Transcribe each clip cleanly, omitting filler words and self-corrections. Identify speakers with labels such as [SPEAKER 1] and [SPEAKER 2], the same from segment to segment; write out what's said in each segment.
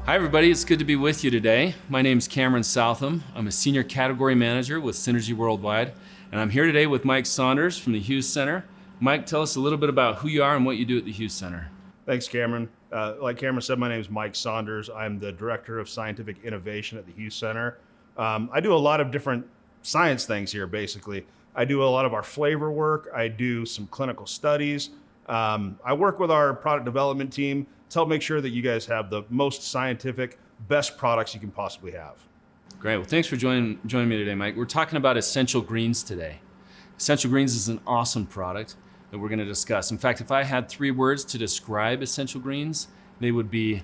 [SPEAKER 1] Hi everybody, it's good to be with you today. My name is Cameron Southam. I'm a Senior Category Manager with Synergy Worldwide, and I'm here today with Mike Saunders from the Hughes Center. Mike, tell us a little bit about who you are and what you do at the Hughes Center.
[SPEAKER 2] Thanks, Cameron. Like Cameron said, my name is Mike Saunders. I'm the Director of Scientific Innovation at the Hughes Center. I do a lot of different science things here, basically. I do a lot of our flavor work. I do some clinical studies. I work with our product development team to help make sure that you guys have the most scientific, best products you can possibly have.
[SPEAKER 1] Great, well thanks for joining me today, Mike. We're talking about Essential Greens today. Essential Greens is an awesome product that we're gonna discuss. In fact, if I had 3 words to describe Essential Greens, they would be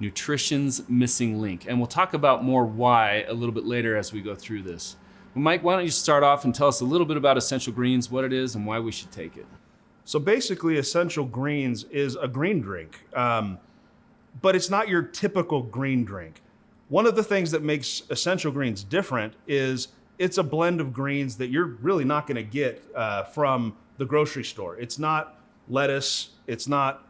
[SPEAKER 1] nutrition's missing link. And we'll talk about more why a little bit later as we go through this. Well, Mike, why don't you start off and tell us a little bit about Essential Greens, what it is and why we should take it.
[SPEAKER 2] So basically, Essential Greens is a green drink, but it's not your typical green drink. One of the things that makes Essential Greens different is it's a blend of greens that you're really not gonna get from the grocery store. It's not lettuce, it's not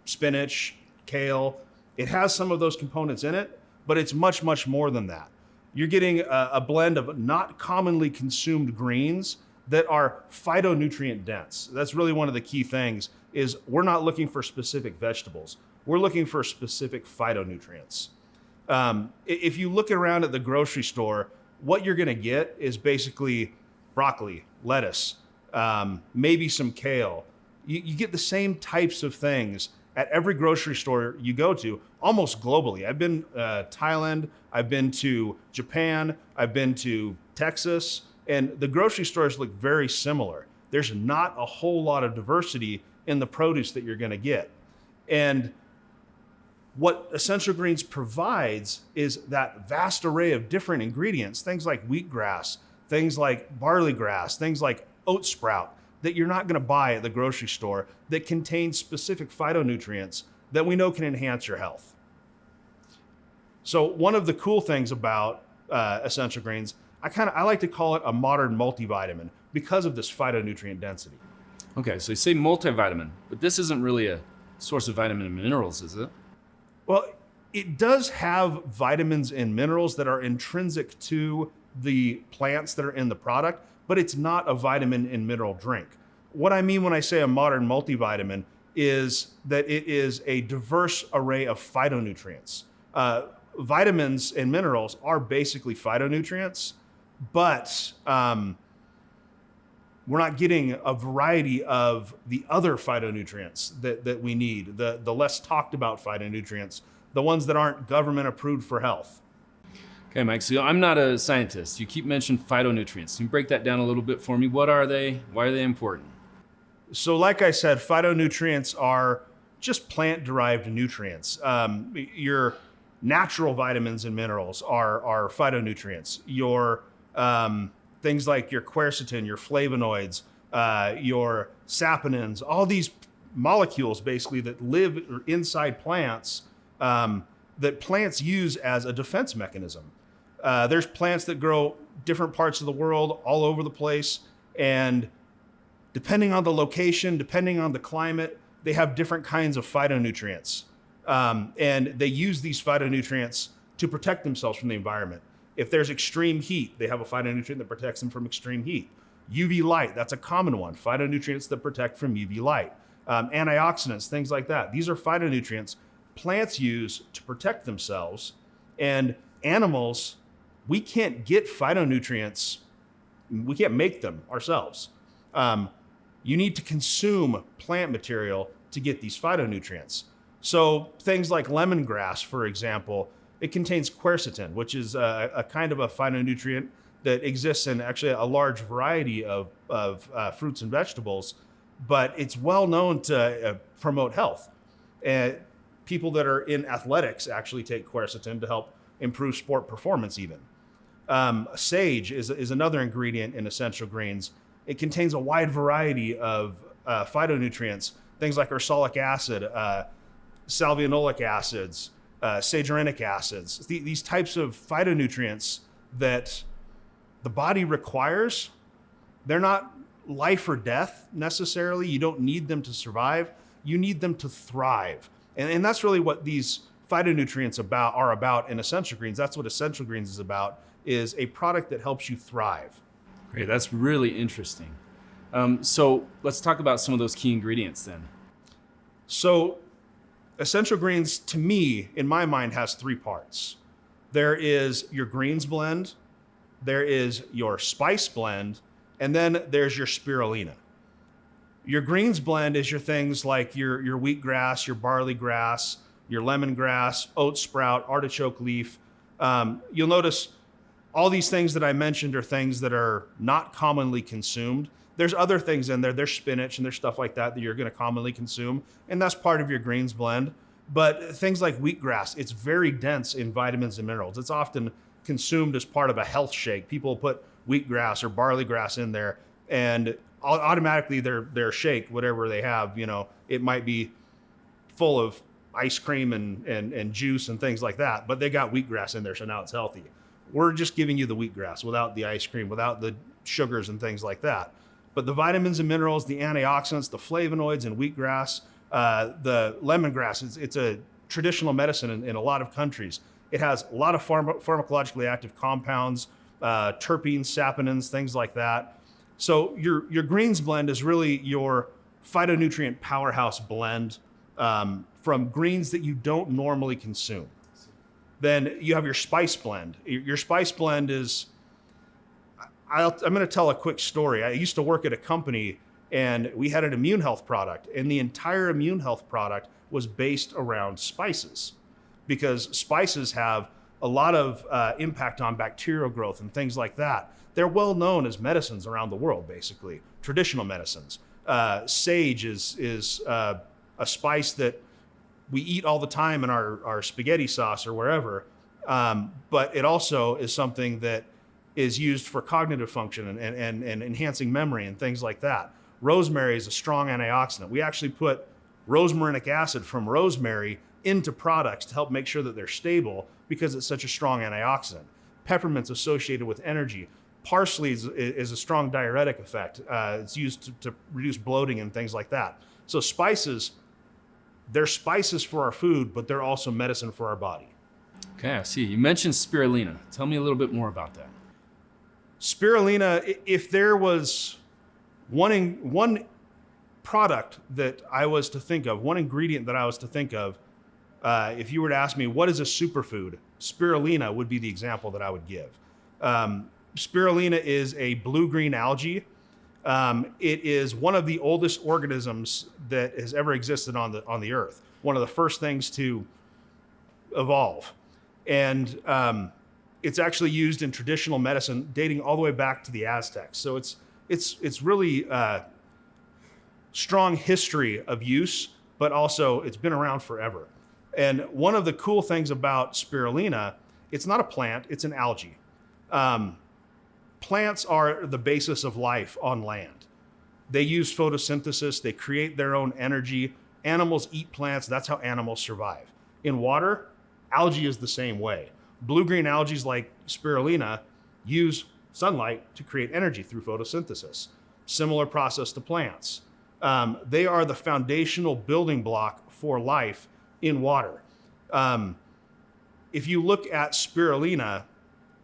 [SPEAKER 2] spinach, kale. It has some of those components in it, but it's much, much more than that. You're getting a blend of not commonly consumed greens that are phytonutrient dense. That's really one of the key things is we're not looking for specific vegetables. We're looking for specific phytonutrients. If you look around at the grocery store, what you're gonna get is basically broccoli, lettuce, maybe some kale. You get the same types of things at every grocery store you go to, almost globally. I've been Thailand, I've been to Japan, I've been to Texas, and the grocery stores look very similar. There's not a whole lot of diversity in the produce that you're gonna get. And what Essential Greens provides is that vast array of different ingredients, things like wheatgrass, things like barley grass, things like oat sprout, that you're not gonna buy at the grocery store that contain specific phytonutrients that we know can enhance your health. So one of the cool things about Essential Greens, I like to call it a modern multivitamin because of this phytonutrient density.
[SPEAKER 1] Okay, so you say multivitamin, but this isn't really a source of vitamin and minerals, is it?
[SPEAKER 2] Well, it does have vitamins and minerals that are intrinsic to the plants that are in the product, but it's not a vitamin and mineral drink. What I mean when I say a modern multivitamin is that it is a diverse array of phytonutrients. Vitamins and minerals are basically phytonutrients, but we're not getting a variety of the other phytonutrients that we need, the less talked about phytonutrients, the ones that aren't government approved for health.
[SPEAKER 1] Okay, Mike, so I'm not a scientist. You keep mentioning phytonutrients. Can you break that down a little bit for me? What are they? Why are they important?
[SPEAKER 2] So like I said, phytonutrients are just plant-derived nutrients. Your natural vitamins and minerals are phytonutrients. Your things like your quercetin, your flavonoids, your saponins, all these molecules basically that live inside plants that plants use as a defense mechanism. There's plants that grow different parts of the world all over the place, and depending on the location, depending on the climate, they have different kinds of phytonutrients. And they use these phytonutrients to protect themselves from the environment. If there's extreme heat, they have a phytonutrient that protects them from extreme heat. UV light, that's a common one. Phytonutrients that protect from UV light. Antioxidants, things like that. These are phytonutrients plants use to protect themselves. And animals, we can't get phytonutrients, we can't make them ourselves. You need to consume plant material to get these phytonutrients. So things like lemongrass, for example, it contains quercetin, which is a kind of a phytonutrient that exists in actually a large variety of fruits and vegetables, but it's well known to promote health. People that are in athletics actually take quercetin to help improve sport performance even. Sage is another ingredient in Essential Greens. It contains a wide variety of phytonutrients, things like ursolic acid, salvionolic acids, sagharinic acids, these types of phytonutrients that the body requires. They're not life or death necessarily. You don't need them to survive. You need them to thrive. And that's really what these phytonutrients are about in Essential Greens. That's what Essential Greens is about, is a product that helps you thrive.
[SPEAKER 1] Great, that's really interesting. So let's talk about some of those key ingredients then.
[SPEAKER 2] So Essential Greens, to me, in my mind, has three parts. There is your greens blend, there is your spice blend, and then there's your spirulina. Your greens blend is your things like your wheatgrass, your barley grass, your lemongrass, oat sprout, artichoke leaf. You'll notice all these things that I mentioned are things that are not commonly consumed. There's other things in there. There's spinach and there's stuff like that you're going to commonly consume, and that's part of your greens blend. But things like wheatgrass, it's very dense in vitamins and minerals. It's often consumed as part of a health shake. People put wheatgrass or barley grass in there, and automatically their shake, whatever they have, it might be full of ice cream and juice and things like that, but they got wheatgrass in there, so now it's healthy. We're just giving you the wheatgrass without the ice cream, without the sugars and things like that. But the vitamins and minerals, the antioxidants, the flavonoids in wheatgrass, the lemongrass, it's a traditional medicine in a lot of countries. It has a lot of pharmacologically active compounds, terpenes, saponins, things like that. So your greens blend is really your phytonutrient powerhouse blend from greens that you don't normally consume. Then you have your spice blend. Your spice blend is, I'm going to tell a quick story. I used to work at a company and we had an immune health product, and the entire immune health product was based around spices, because spices have a lot of impact on bacterial growth and things like that. They're well known as medicines around the world, basically, traditional medicines. Sage is a spice that we eat all the time in our spaghetti sauce or wherever, but it also is something that is used for cognitive function and enhancing memory and things like that. Rosemary is a strong antioxidant. We actually put rosmarinic acid from rosemary into products to help make sure that they're stable because it's such a strong antioxidant. Peppermint's associated with energy. Parsley is a strong diuretic effect. It's used to reduce bloating and things like that. So spices, they're spices for our food, but they're also medicine for our body.
[SPEAKER 1] Okay, I see. You mentioned spirulina. Tell me a little bit more about that.
[SPEAKER 2] Spirulina, if there was one product that I was to think of, one ingredient that I was to think of, if you were to ask me what is a superfood, spirulina would be the example that I would give. Spirulina is a blue-green algae. It is one of the oldest organisms that has ever existed on the earth. One of the first things to evolve, and it's actually used in traditional medicine dating all the way back to the Aztecs. So it's really strong history of use, but also it's been around forever. And one of the cool things about spirulina, it's not a plant, it's an algae. Plants are the basis of life on land. They use photosynthesis, they create their own energy. Animals eat plants, that's how animals survive. In water, algae is the same way. Blue-green algae like spirulina use sunlight to create energy through photosynthesis. Similar process to plants. They are the foundational building block for life in water. If you look at spirulina,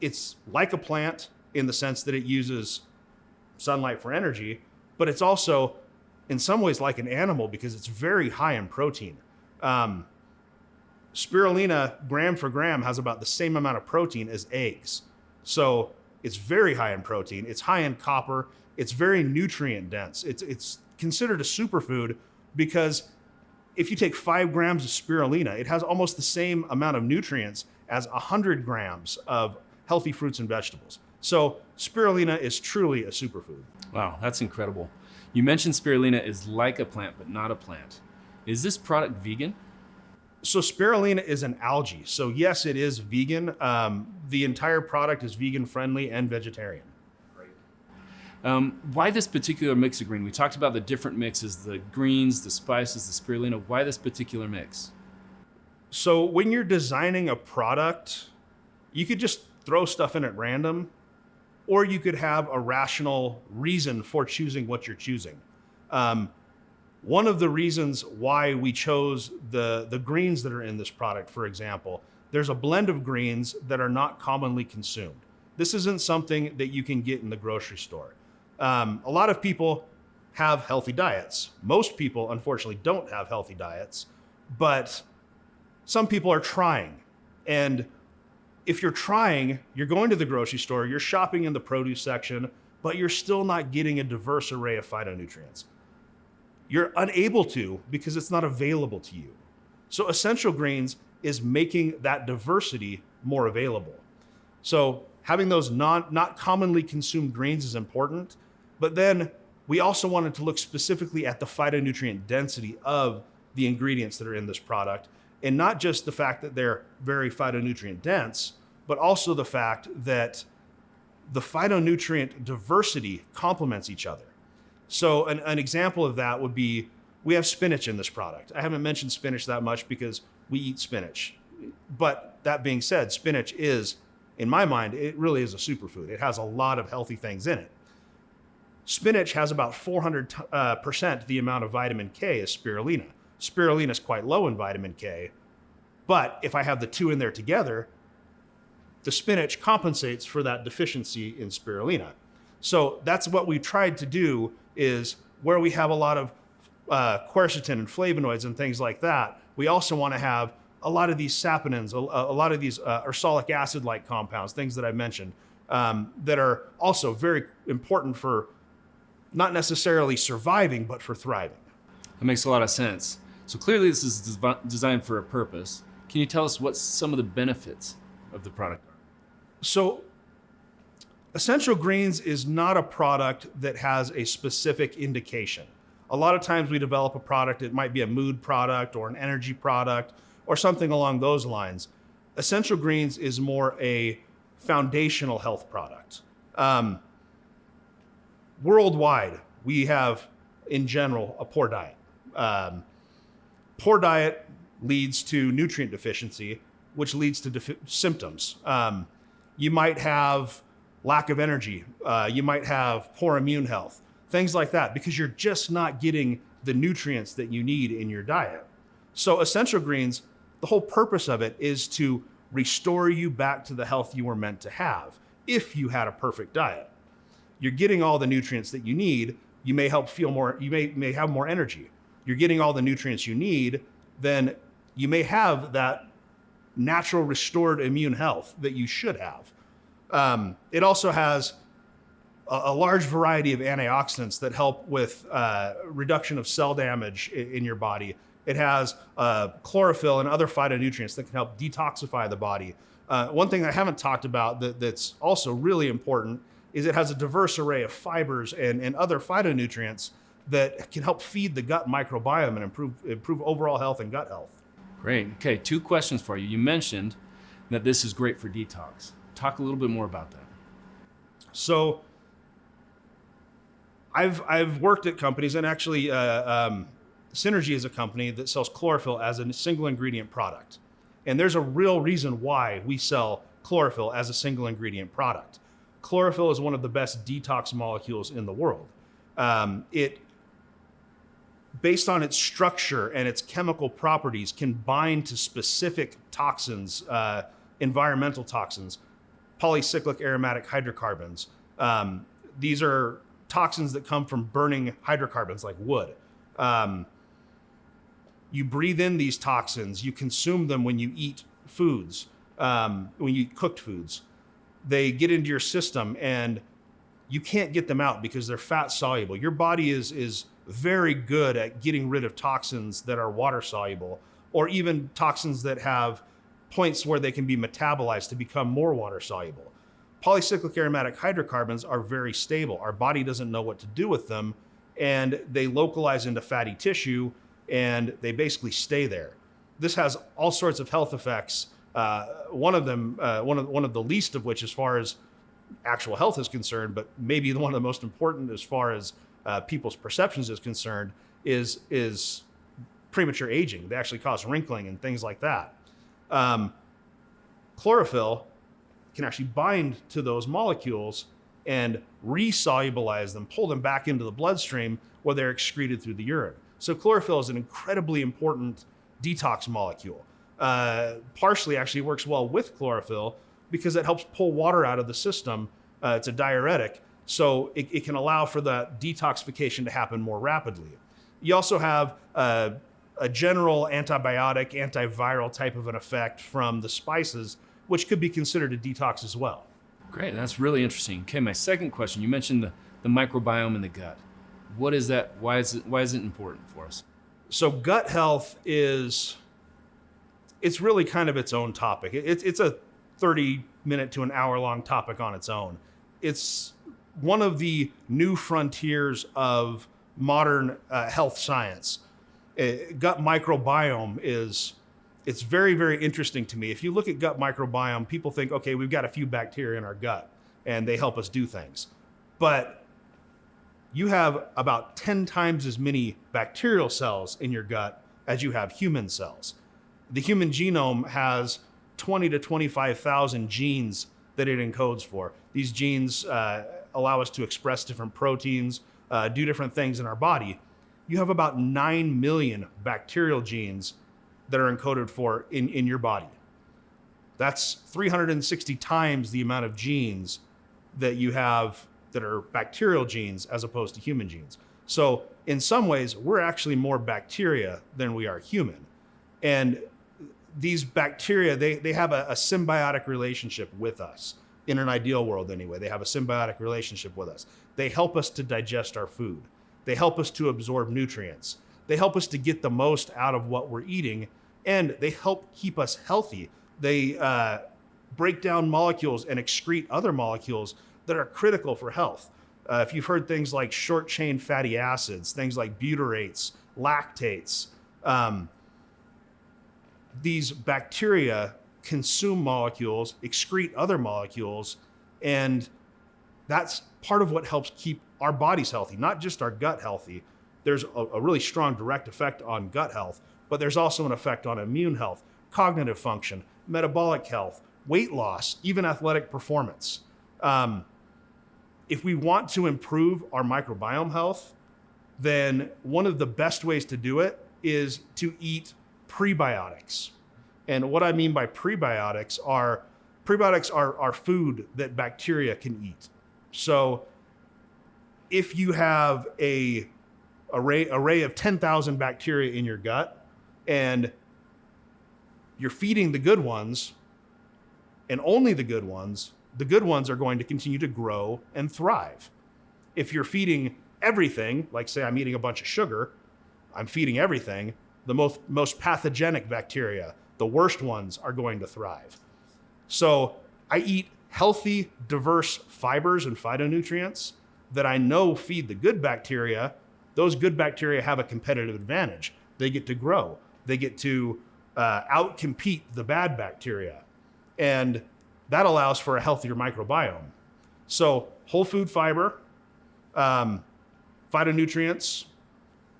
[SPEAKER 2] it's like a plant in the sense that it uses sunlight for energy, but it's also in some ways like an animal because it's very high in protein. Spirulina, gram for gram, has about the same amount of protein as eggs. So it's very high in protein. It's high in copper. It's very nutrient dense. It's considered a superfood because if you take 5 grams of spirulina, it has almost the same amount of nutrients as 100 grams of healthy fruits and vegetables. So spirulina is truly a superfood.
[SPEAKER 1] Wow, that's incredible. You mentioned spirulina is like a plant, but not a plant. Is this product vegan?
[SPEAKER 2] So spirulina is an algae. So yes, it is vegan. The entire product is vegan friendly and vegetarian.
[SPEAKER 1] Why this particular mix of green? We talked about the different mixes, the greens, the spices, the spirulina. Why this particular mix?
[SPEAKER 2] So when you're designing a product, you could just throw stuff in at random, or you could have a rational reason for choosing what you're choosing. One of the reasons why we chose the greens that are in this product, for example, there's a blend of greens that are not commonly consumed. This isn't something that you can get in the grocery store. A lot of people have healthy diets. Most people, unfortunately, don't have healthy diets, but some people are trying. And if you're trying, you're going to the grocery store, you're shopping in the produce section, but you're still not getting a diverse array of phytonutrients. You're unable to because it's not available to you. So Essential Greens is making that diversity more available. So having those not commonly consumed greens is important, but then we also wanted to look specifically at the phytonutrient density of the ingredients that are in this product, and not just the fact that they're very phytonutrient dense, but also the fact that the phytonutrient diversity complements each other. So an example of that would be, we have spinach in this product. I haven't mentioned spinach that much because we eat spinach. But that being said, spinach is, in my mind, it really is a superfood. It has a lot of healthy things in it. Spinach has about 400% the amount of vitamin K as spirulina. Spirulina is quite low in vitamin K, but if I have the two in there together, the spinach compensates for that deficiency in spirulina. So that's what we tried to do, is where we have a lot of quercetin and flavonoids and things like that, we also want to have a lot of these saponins, a lot of these ursolic acid-like compounds, things that I mentioned, that are also very important for not necessarily surviving, but for thriving.
[SPEAKER 1] That makes a lot of sense. So clearly this is designed for a purpose. Can you tell us what some of the benefits of the product are?
[SPEAKER 2] So Essential Greens is not a product that has a specific indication. A lot of times we develop a product, it might be a mood product or an energy product or something along those lines. Essential Greens is more a foundational health product. Worldwide, we have, in general, a poor diet. Poor diet leads to nutrient deficiency, which leads to symptoms. You might have lack of energy. You might have poor immune health, things like that, because you're just not getting the nutrients that you need in your diet. So Essential Greens, the whole purpose of it is to restore you back to the health you were meant to have if you had a perfect diet. You're getting all the nutrients that you need. You may help feel more, you may have more energy. You're getting all the nutrients you need, then you may have that natural restored immune health that you should have. It also has a large variety of antioxidants that help with reduction of cell damage in your body. It has chlorophyll and other phytonutrients that can help detoxify the body. One thing I haven't talked about that's also really important is it has a diverse array of fibers and other phytonutrients that can help feed the gut microbiome and improve overall health and gut health.
[SPEAKER 1] Great. Okay, 2 questions for you. You mentioned that this is great for detox. Talk a little bit more about that.
[SPEAKER 2] So I've worked at companies, and actually Synergy is a company that sells chlorophyll as a single ingredient product. And there's a real reason why we sell chlorophyll as a single ingredient product. Chlorophyll is one of the best detox molecules in the world. It, based on its structure and its chemical properties, can bind to specific toxins, environmental toxins, polycyclic aromatic hydrocarbons. These are toxins that come from burning hydrocarbons like wood. You breathe in these toxins, you consume them when you eat foods, when you eat cooked foods. They get into your system and you can't get them out because they're fat soluble. Your body is very good at getting rid of toxins that are water soluble, or even toxins that have points where they can be metabolized to become more water soluble. Polycyclic aromatic hydrocarbons are very stable. Our body doesn't know what to do with them, and they localize into fatty tissue and they basically stay there. This has all sorts of health effects. One of them, one of the least of which, as far as actual health is concerned, but maybe one of the most important as far as people's perceptions is concerned, is premature aging. They actually cause wrinkling and things like that. Chlorophyll can actually bind to those molecules and resolubilize them, pull them back into the bloodstream where they're excreted through the urine. So chlorophyll is an incredibly important detox molecule. Partially actually works well with chlorophyll because it helps pull water out of the system. It's a diuretic, so it can allow for the detoxification to happen more rapidly. You also have a general antibiotic, antiviral type of an effect from the spices, which could be considered a detox as well.
[SPEAKER 1] Great, that's really interesting. Okay, my second question, you mentioned the microbiome in the gut. What is that? Why is it important for us?
[SPEAKER 2] So gut health it's really kind of its own topic. It's a 30-minute to an hour-long topic on its own. It's one of the new frontiers of modern health science. Gut microbiome it's very, very interesting to me. If you look at gut microbiome, people think, okay, we've got a few bacteria in our gut and they help us do things. But you have about 10 times as many bacterial cells in your gut as you have human cells. The human genome has 20 to 25,000 genes that it encodes for. These genes allow us to express different proteins, do different things in our body. You have about 9 million bacterial genes that are encoded for in your body. That's 360 times the amount of genes that you have that are bacterial genes as opposed to human genes. So in some ways, we're actually more bacteria than we are human. And these bacteria, they have a symbiotic relationship with us. In an ideal world anyway, they have a symbiotic relationship with us. They help us to digest our food. They help us to absorb nutrients. They help us to get the most out of what we're eating, and they help keep us healthy. They break down molecules and excrete other molecules that are critical for health. If you've heard things like short chain fatty acids, things like butyrates, lactates, these bacteria consume molecules, excrete other molecules, and that's part of what helps keep our bodies healthy, not just our gut healthy. There's a really strong direct effect on gut health, but there's also an effect on immune health, cognitive function, metabolic health, weight loss, even athletic performance. If we want to improve our microbiome health, then one of the best ways to do it is to eat prebiotics. And what I mean by prebiotics are food that bacteria can eat. So if you have a array of 10,000 bacteria in your gut and you're feeding the good ones and only the good ones are going to continue to grow and thrive. If you're feeding everything, like say I'm eating a bunch of sugar, I'm feeding everything, the most pathogenic bacteria, the worst ones, are going to thrive. So I eat healthy, diverse fibers and phytonutrients that I know feed the good bacteria. Those good bacteria have a competitive advantage. They get to grow. They get to outcompete the bad bacteria. And that allows for a healthier microbiome. So whole food fiber, phytonutrients,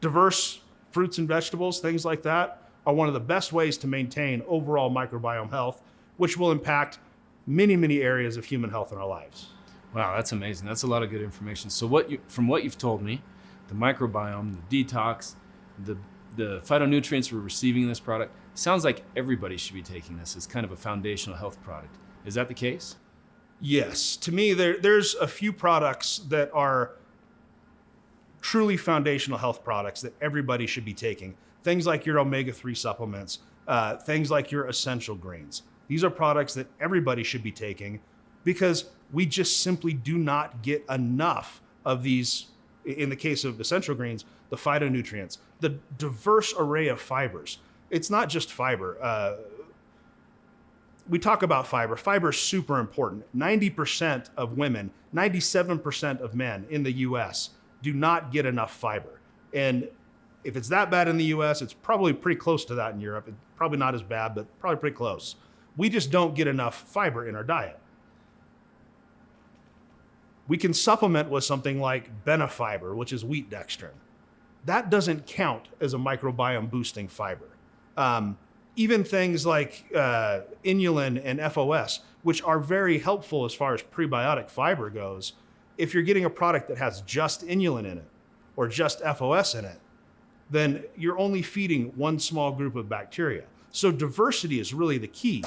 [SPEAKER 2] diverse fruits and vegetables, things like that, are one of the best ways to maintain overall microbiome health, which will impact many, many areas of human health in our lives.
[SPEAKER 1] Wow, that's amazing. That's a lot of good information. So from what you've told me, the microbiome, the detox, the phytonutrients we're receiving in this product, sounds like everybody should be taking this as kind of a foundational health product. Is that the case?
[SPEAKER 2] Yes. To me, there's a few products that are truly foundational health products that everybody should be taking. Things like your omega-3 supplements, things like your essential greens. These are products that everybody should be taking because we just simply do not get enough of these, in the case of essential greens, the phytonutrients, the diverse array of fibers. It's not just fiber. We talk about fiber. Fiber is super important. 90% of women, 97% of men in the US do not get enough fiber. And if it's that bad in the US, it's probably pretty close to that in Europe. It's probably not as bad, but probably pretty close. We just don't get enough fiber in our diet. We can supplement with something like Benefiber, which is wheat dextrin. That doesn't count as a microbiome boosting fiber. Even things like inulin and FOS, which are very helpful as far as prebiotic fiber goes, if you're getting a product that has just inulin in it or just FOS in it, then you're only feeding one small group of bacteria. So diversity is really the key.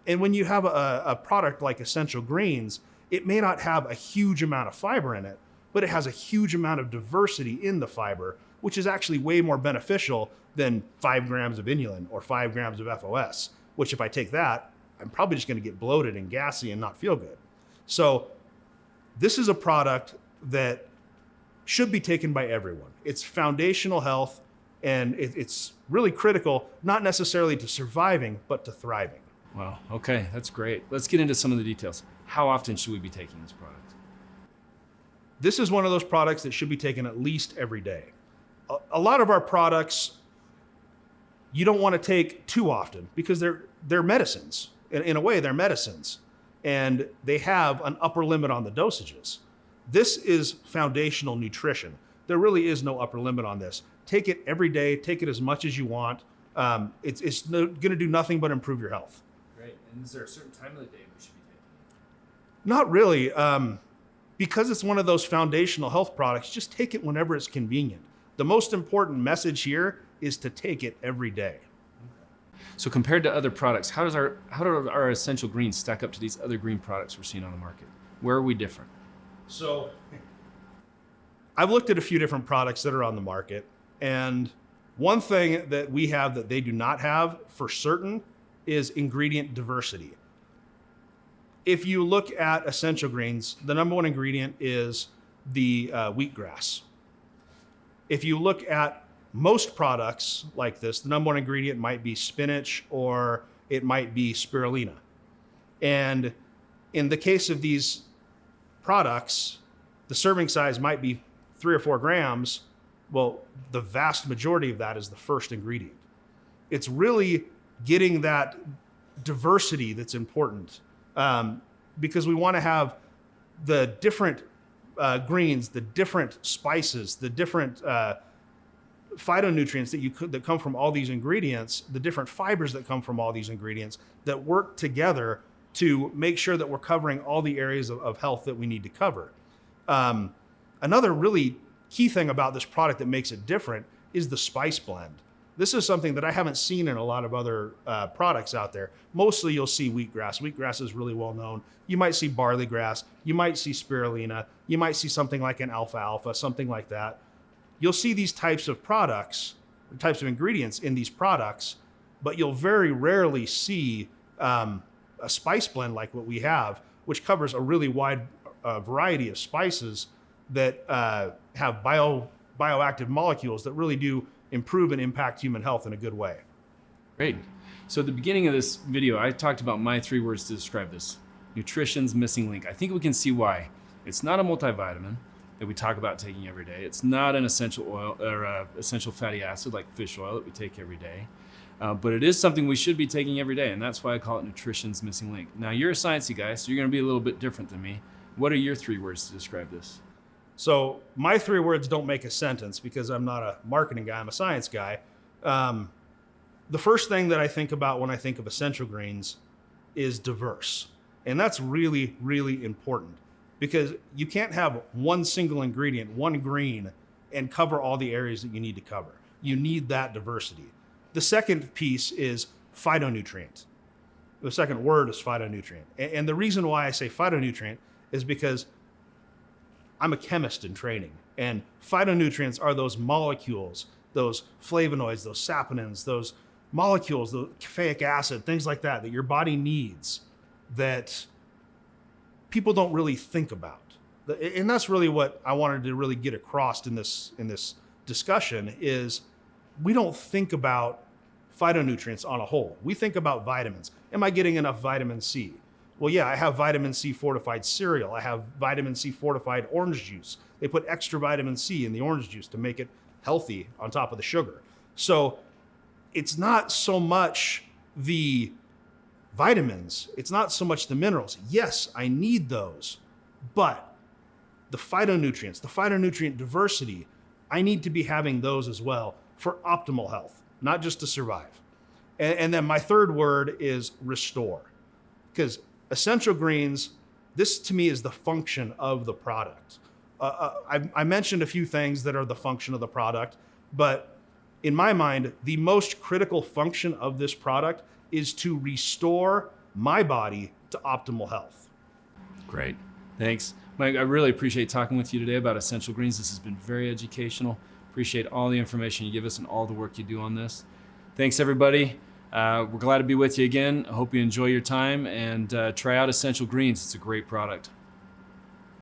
[SPEAKER 2] And when you have a product like Essential Greens, it may not have a huge amount of fiber in it, but it has a huge amount of diversity in the fiber, which is actually way more beneficial than 5 grams of inulin or 5 grams of FOS, which if I take that, I'm probably just going to get bloated and gassy and not feel good. So this is a product that should be taken by everyone. It's foundational health, and it's really critical, not necessarily to surviving, but to thriving.
[SPEAKER 1] Wow. Okay, that's great. Let's get into some of the details. How often should we be taking this product?
[SPEAKER 2] This is one of those products that should be taken at least every day. A lot of our products, you don't want to take too often because they're medicines. In a way, they're medicines, and they have an upper limit on the dosages. This is foundational nutrition. There really is no upper limit on this. Take it every day. Take it as much as you want. It's going to do nothing but improve your health.
[SPEAKER 1] Great. And is there a certain time of the day we should be taking it?
[SPEAKER 2] Not really. Because it's one of those foundational health products, just take it whenever it's convenient. The most important message here is to take it every day.
[SPEAKER 1] So compared to other products, how do our Essential Greens stack up to these other green products we're seeing on the market? Where are we different?
[SPEAKER 2] So I've looked at a few different products that are on the market, and one thing that we have that they do not have for certain is ingredient diversity. If you look at Essential Greens, the number one ingredient is the wheatgrass. If you look at most products like this, the number one ingredient might be spinach or it might be spirulina. And in the case of these products, the serving size might be 3 or 4 grams. Well, the vast majority of that is the first ingredient. It's really getting that diversity that's important, because we want to have the different greens, the different spices, the different phytonutrients that come from all these ingredients, the different fibers that come from all these ingredients that work together to make sure that we're covering all the areas of health that we need to cover. Another really key thing about this product that makes it different is the spice blend. This is something that I haven't seen in a lot of other products out there. Mostly you'll see wheatgrass. Wheatgrass is really well known. You might see barley grass. You might see spirulina. You might see something like an alfalfa, something like that. You'll see these types of products, types of ingredients in these products, but you'll very rarely see a spice blend like what we have, which covers a really wide variety of spices that have bioactive molecules that really do improve and impact human health in a good way.
[SPEAKER 1] Great. So at the beginning of this video, I talked about my 3 words to describe this: nutrition's missing link. I think we can see why. It's not a multivitamin that we talk about taking every day. It's not an essential oil or essential fatty acid like fish oil that we take every day. But it is something we should be taking every day, and that's why I call it nutrition's missing link. Now, you're a sciencey guy, so you're going to be a little bit different than me. What are your 3 words to describe this?
[SPEAKER 2] So my 3 words don't make a sentence because I'm not a marketing guy, I'm a science guy. The first thing that I think about when I think of Essential Greens is diverse. And that's really, really important because you can't have one single ingredient, one green, and cover all the areas that you need to cover. You need that diversity. The second piece is phytonutrient. The second word is phytonutrient. And the reason why I say phytonutrient is because I'm a chemist in training, and phytonutrients are those molecules, those flavonoids, those saponins, those molecules, the caffeic acid, things like that your body needs that people don't really think about. And that's really what I wanted to really get across in this discussion is we don't think about phytonutrients on a whole. We think about vitamins. Am I getting enough vitamin C? Well, yeah, I have vitamin C fortified cereal. I have vitamin C fortified orange juice. They put extra vitamin C in the orange juice to make it healthy on top of the sugar. So it's not so much the vitamins. It's not so much the minerals. Yes, I need those, but the phytonutrients, the phytonutrient diversity, I need to be having those as well for optimal health, not just to survive. And then my third word is restore, because Essential Greens, this to me is the function of the product. I mentioned a few things that are the function of the product, but in my mind, the most critical function of this product is to restore my body to optimal health.
[SPEAKER 1] Great. Thanks. Mike, I really appreciate talking with you today about Essential Greens. This has been very educational. Appreciate all the information you give us and all the work you do on this. Thanks, everybody. We're glad to be with you again. I hope you enjoy your time and try out Essential Greens. It's a great product.